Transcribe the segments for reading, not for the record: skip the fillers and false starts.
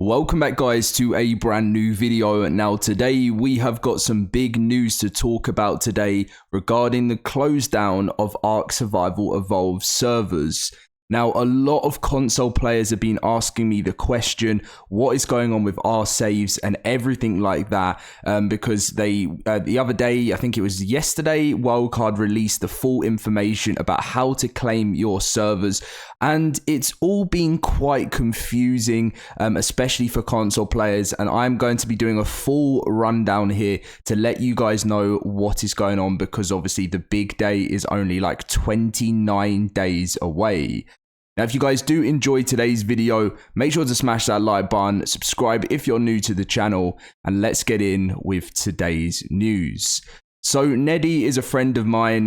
Welcome back guys to a brand new video. Now today we have got some big news to talk about today regarding the close down of ARK Survival Evolved servers. Now a lot of console players have been asking me the question, what is going on with our saves and everything like that, because the other day, I think it was yesterday, Wildcard released the full information about how to claim your servers, and it's all been quite confusing, especially for console players, and I'm going to be doing a full rundown here to let you guys know what is going on, because obviously the big day is only like 29 days away. Now, if you guys do enjoy today's video, make sure to smash that like button, subscribe if you're new to the channel, and let's get in with today's news. So Neddy is a friend of mine,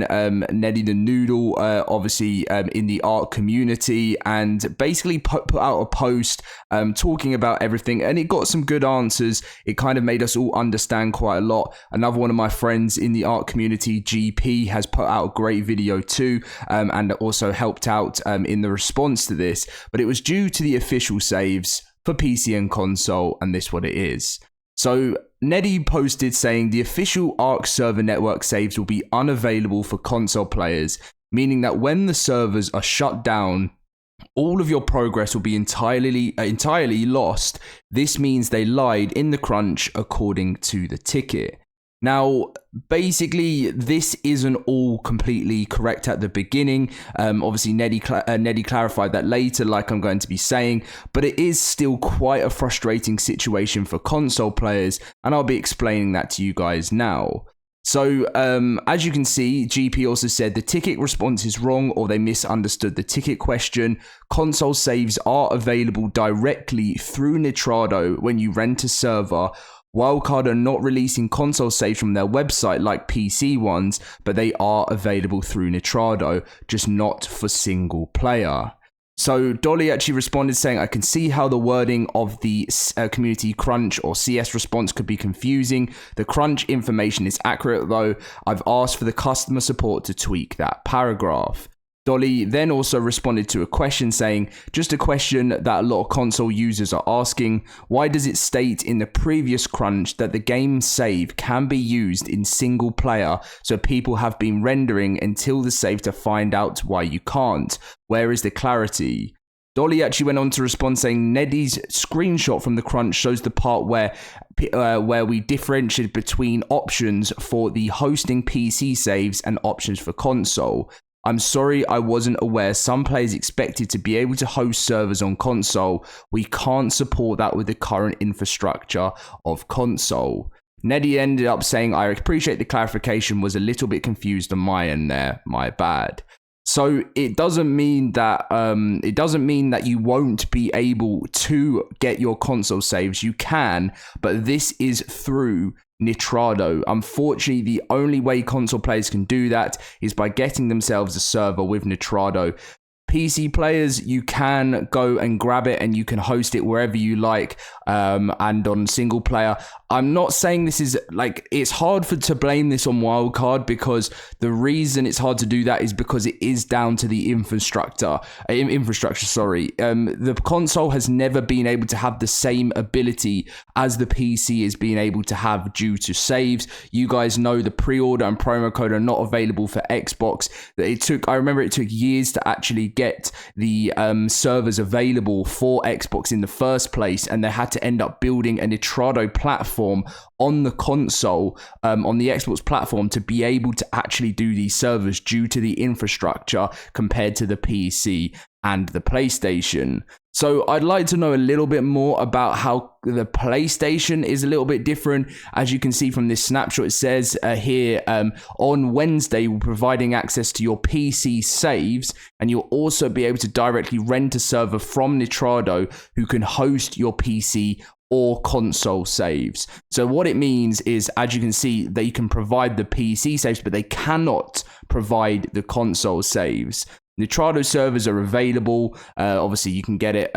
Neddy the Noodle, obviously in the ARK community, and basically put out a post talking about everything, and it got some good answers. It kind of made us all understand quite a lot. Another one of my friends in the ARK community, GP, has put out a great video too, and also helped out in the response to this, but it was due to the official saves for PC and console, and this is what it is. So Neddy posted saying the official ARK server network saves will be unavailable for console players, meaning that when the servers are shut down, all of your progress will be entirely lost. This means they lied in the crunch according to the ticket. Now, basically, this isn't all completely correct at the beginning. Obviously, Neddy clarified that later, like I'm going to be saying, but it is still quite a frustrating situation for console players, and I'll be explaining that to you guys now. So, as you can see, GP also said the ticket response is wrong, or they misunderstood the ticket question. Console saves are available directly through Nitrado when you rent a server. Wildcard are not releasing console saves from their website like PC ones, but they are available through Nitrado, just not for single player. So Dolly actually responded saying, I can see how the wording of the community crunch or CS response could be confusing. The crunch information is accurate though. I've asked for the customer support to tweak that paragraph. Dolly then also responded to a question saying, just a question that a lot of console users are asking, why does it state in the previous crunch that the game save can be used in single player, so people have been rendering until the save to find out why you can't? Where is the clarity? Dolly actually went on to respond saying Neddy's screenshot from the crunch shows the part where we differentiate between options for the hosting PC saves and options for console. I'm sorry, I wasn't aware some players expected to be able to host servers on console. We can't support that with the current infrastructure of console. Neddy ended up saying, I appreciate the clarification, was a little bit confused on my end there, my bad. So it doesn't mean that you won't be able to get your console saves. You can, but this is through Nitrado. Unfortunately, the only way console players can do that is by getting themselves a server with Nitrado. PC players, you can go and grab it and you can host it wherever you like, and on single player. I'm not saying this is like, it's hard to blame this on Wildcard, because the reason it's hard to do that is because it is down to the infrastructure. The console has never been able to have the same ability as the PC is being able to have due to saves. You guys know the pre-order and promo code are not available for Xbox. I remember it took years to actually get the servers available for Xbox in the first place, and they had to end up building a Nitrado platform on the console, on the Xbox platform, to be able to actually do these servers due to the infrastructure compared to the PC and the PlayStation. So I'd like to know a little bit more about how the PlayStation is a little bit different. As you can see from this snapshot, it says here, on Wednesday, we're providing access to your PC saves, and you'll also be able to directly rent a server from Nitrado who can host your PC or console saves. So what it means is, as you can see, they can provide the PC saves, but they cannot provide the console saves. Nitrado servers are available. Obviously, you can get it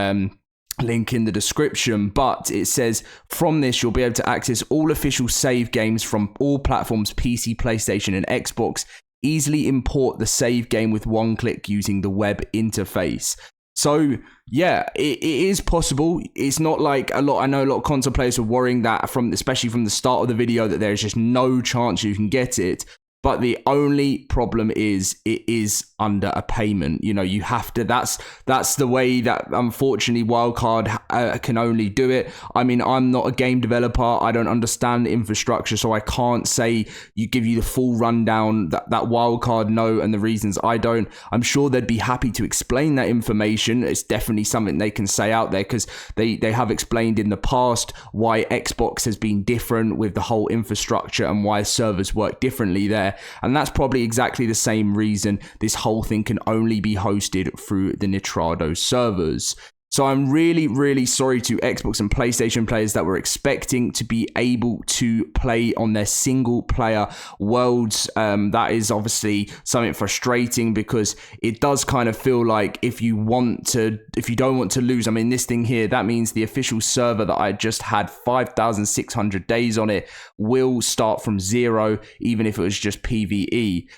link in the description, but it says from this you'll be able to access all official save games from all platforms, PC, PlayStation, and Xbox. Easily import the save game with one click using the web interface. So yeah, it is possible. It's not like I know a lot of console players are worrying that especially from the start of the video, that there's just no chance you can get it. But the only problem is it is under a payment. You know, you have to, that's the way that unfortunately Wildcard can only do it. I mean, I'm not a game developer. I don't understand the infrastructure, so I can't say give you the full rundown that Wildcard know and the reasons I don't. I'm sure they'd be happy to explain that information. It's definitely something they can say out there, because they have explained in the past why Xbox has been different with the whole infrastructure and why servers work differently there. And that's probably exactly the same reason this whole thing can only be hosted through the Nitrado servers. So I'm really, really sorry to Xbox and PlayStation players that were expecting to be able to play on their single player worlds. That is obviously something frustrating, because it does kind of feel like if you don't want to lose, I mean, this thing here, that means the official server that I just had 5,600 days on it will start from 0, even if it was just PvE.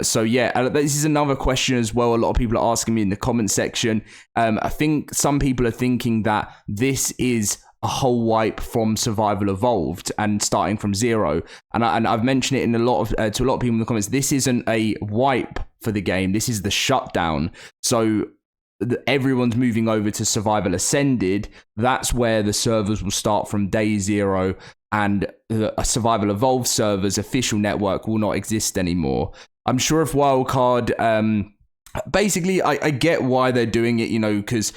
So yeah, this is another question as well. A lot of people are asking me in the comment section. I think some people are thinking that this is a whole wipe from Survival Evolved and starting from 0. And I've mentioned it in to a lot of people in the comments. This isn't a wipe for the game. This is the shutdown. So everyone's moving over to Survival Ascended. That's where the servers will start from day 0. And the Survival Evolved server's official network will not exist anymore. I'm sure if Wildcard, basically, I get why they're doing it, you know, because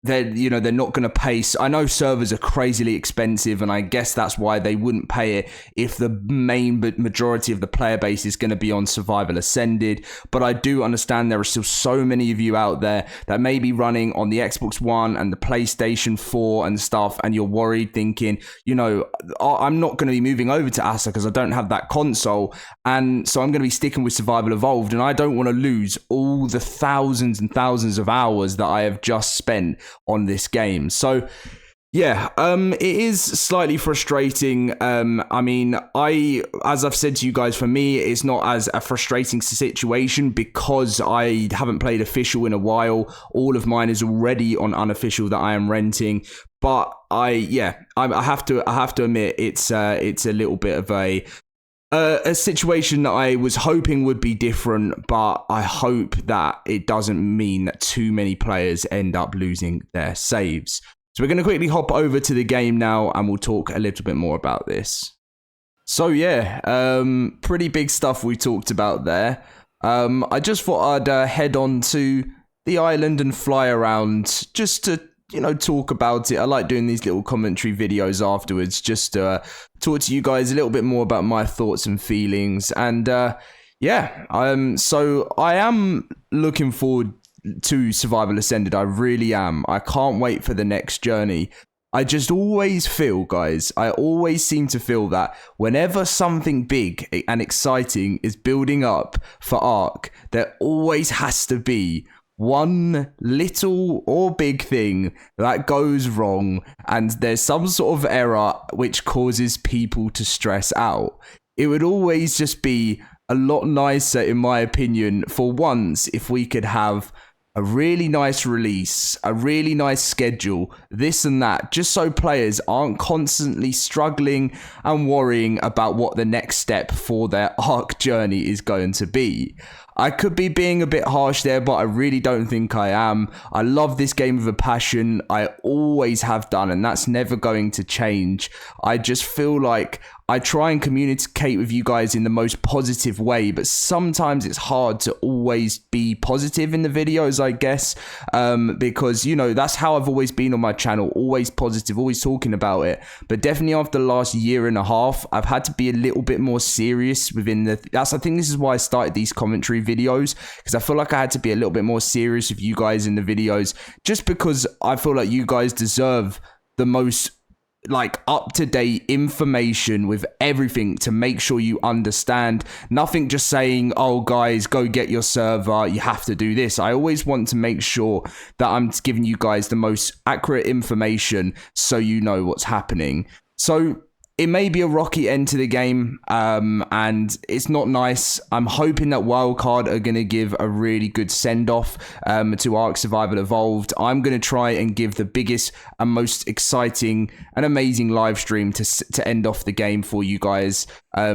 they're not going to pay. I know servers are crazily expensive, and I guess that's why they wouldn't pay it if the main majority of the player base is going to be on Survival Ascended. But I do understand there are still so many of you out there that may be running on the Xbox One and the PlayStation 4 and stuff, and you're worried, thinking, you know, I'm not going to be moving over to ASA because I don't have that console, and so I'm going to be sticking with Survival Evolved, and I don't want to lose all the thousands and thousands of hours that I have just spent on this game. So yeah, it is slightly frustrating. I mean, as I've said to you guys, for me, it's not as a frustrating situation because I haven't played official in a while. All of mine is already on unofficial that I am renting. But I have to admit, it's a little bit of a situation that I was hoping would be different, but I hope that it doesn't mean that too many players end up losing their saves. So we're going to quickly hop over to the game now, and we'll talk a little bit more about this. So yeah, pretty big stuff we talked about there. I just thought I'd head on to the island and fly around just to, you know, talk about it. I like doing these little commentary videos afterwards, just to talk to you guys a little bit more about my thoughts and feelings. And so I am looking forward to Survival Ascended. I really am. I can't wait for the next journey. I just always feel, guys, I always seem to feel that whenever something big and exciting is building up for ARK, there always has to be one little or big thing that goes wrong, and there's some sort of error which causes people to stress out. It would always just be a lot nicer, in my opinion, for once, if we could have a really nice release, a really nice schedule, this and that, just so players aren't constantly struggling and worrying about what the next step for their ARK journey is going to be. I could be being a bit harsh there, but I really don't think I am. I love this game with a passion. I always have done, and that's never going to change. I just feel like I try and communicate with you guys in the most positive way, but sometimes it's hard to always be positive in the videos, I guess, because, you know, that's how I've always been on my channel, always positive, always talking about it. But definitely after the last year and a half, I've had to be a little bit more serious within I think this is why I started these commentary videos, because I feel like I had to be a little bit more serious with you guys in the videos, just because I feel like you guys deserve the most like up-to-date information with everything to make sure you understand. Nothing just saying, oh guys, go get your server, you have to do this. I always want to make sure that I'm giving you guys the most accurate information so you know what's happening. So it may be a rocky end to the game, and it's not nice. I'm hoping that Wildcard are going to give a really good send-off to ARK Survival Evolved. I'm going to try and give the biggest and most exciting and amazing live stream to end off the game for you guys,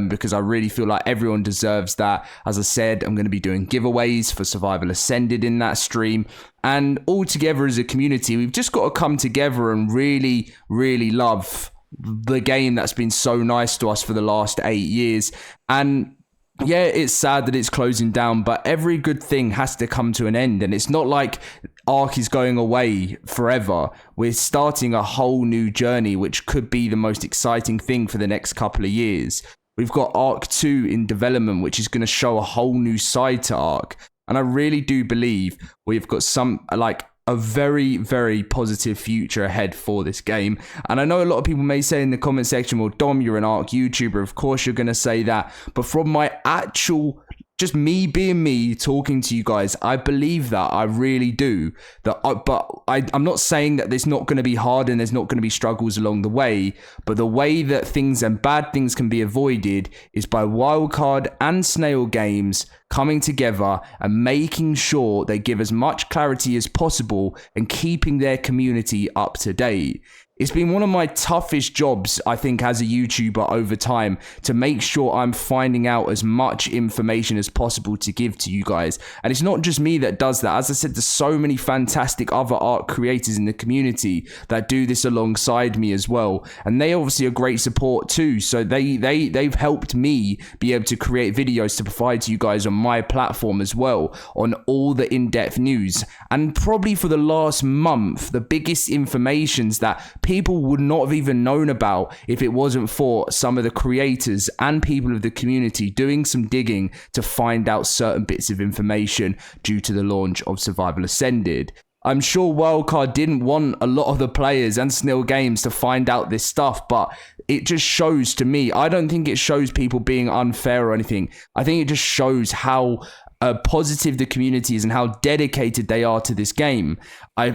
because I really feel like everyone deserves that. As I said, I'm going to be doing giveaways for Survival Ascended in that stream. And all together as a community, we've just got to come together and really, really love the game that's been so nice to us for the last 8 years. And yeah, it's sad that it's closing down, but every good thing has to come to an end. And it's not like ARK is going away forever. We're starting a whole new journey, which could be the most exciting thing for the next couple of years. We've got ARK 2 in development, which is going to show a whole new side to ARK. And I really do believe we've got a very, very positive future ahead for this game. And I know a lot of people may say in the comment section, well, Dom, you're an ARK YouTuber. Of course you're going to say that. But from my actual, just me being me, talking to you guys, I believe that. I really do. I'm not saying that there's not going to be hard and there's not going to be struggles along the way. But the way that things and bad things can be avoided is by Wildcard and Snail Games coming together and making sure they give as much clarity as possible and keeping their community up to date. It's been one of my toughest jobs, I think, as a YouTuber over time, to make sure I'm finding out as much information as possible to give to you guys. And it's not just me that does that. As I said, there's so many fantastic other ARK creators in the community that do this alongside me as well. And they obviously are great support too. So they've helped me be able to create videos to provide to you guys on my platform as well, on all the in-depth news. And probably for the last month, the biggest informations that people would not have even known about if it wasn't for some of the creators and people of the community doing some digging to find out certain bits of information due to the launch of Survival Ascended. I'm sure Wildcard didn't want a lot of the players and Snail Games to find out this stuff, but it just shows to me, I don't think it shows people being unfair or anything. I think it just shows how positive the community is and how dedicated they are to this game. I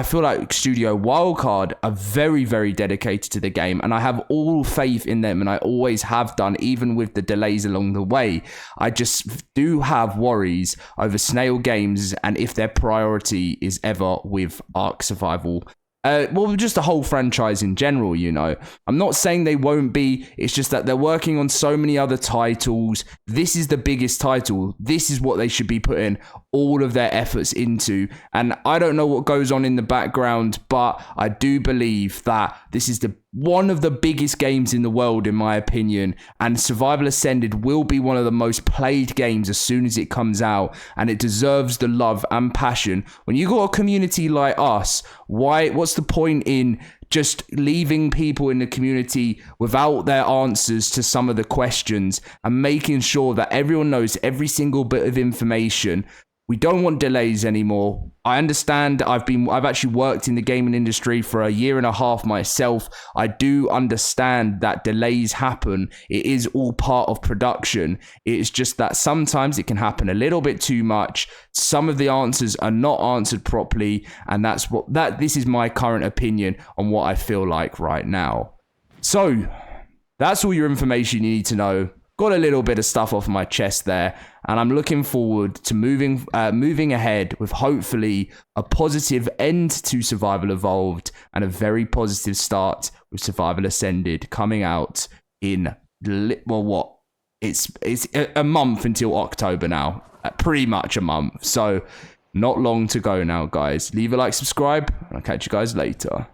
feel like Studio Wildcard are very, very dedicated to the game, and I have all faith in them, and I always have done, even with the delays along the way. I just do have worries over Snail Games and if their priority is ever with ARK Survival. Well, just the whole franchise in general, you know. I'm not saying they won't be. It's just that they're working on so many other titles. This is the biggest title. This is what they should be putting all of their efforts into. And I don't know what goes on in the background, but I do believe that this is one of the biggest games in the world, in my opinion. And Survival Ascended will be one of the most played games as soon as it comes out. And it deserves the love and passion. When you got a community like us, what's the point in just leaving people in the community without their answers to some of the questions and making sure that everyone knows every single bit of information? We don't want delays anymore. I understand. I've actually worked in the gaming industry for 1.5 years myself. I do understand that delays happen. It is all part of production. It's just that sometimes it can happen a little bit too much. Some of the answers are not answered properly, and this is my current opinion on what I feel like right now. So that's all your information you need to know. Got a little bit of stuff off my chest there, and I'm looking forward to moving ahead with hopefully a positive end to Survival Evolved and a very positive start with Survival Ascended coming out in it's a month until October now, pretty much a month. So not long to go now, guys. Leave a like, subscribe, and I'll catch you guys later.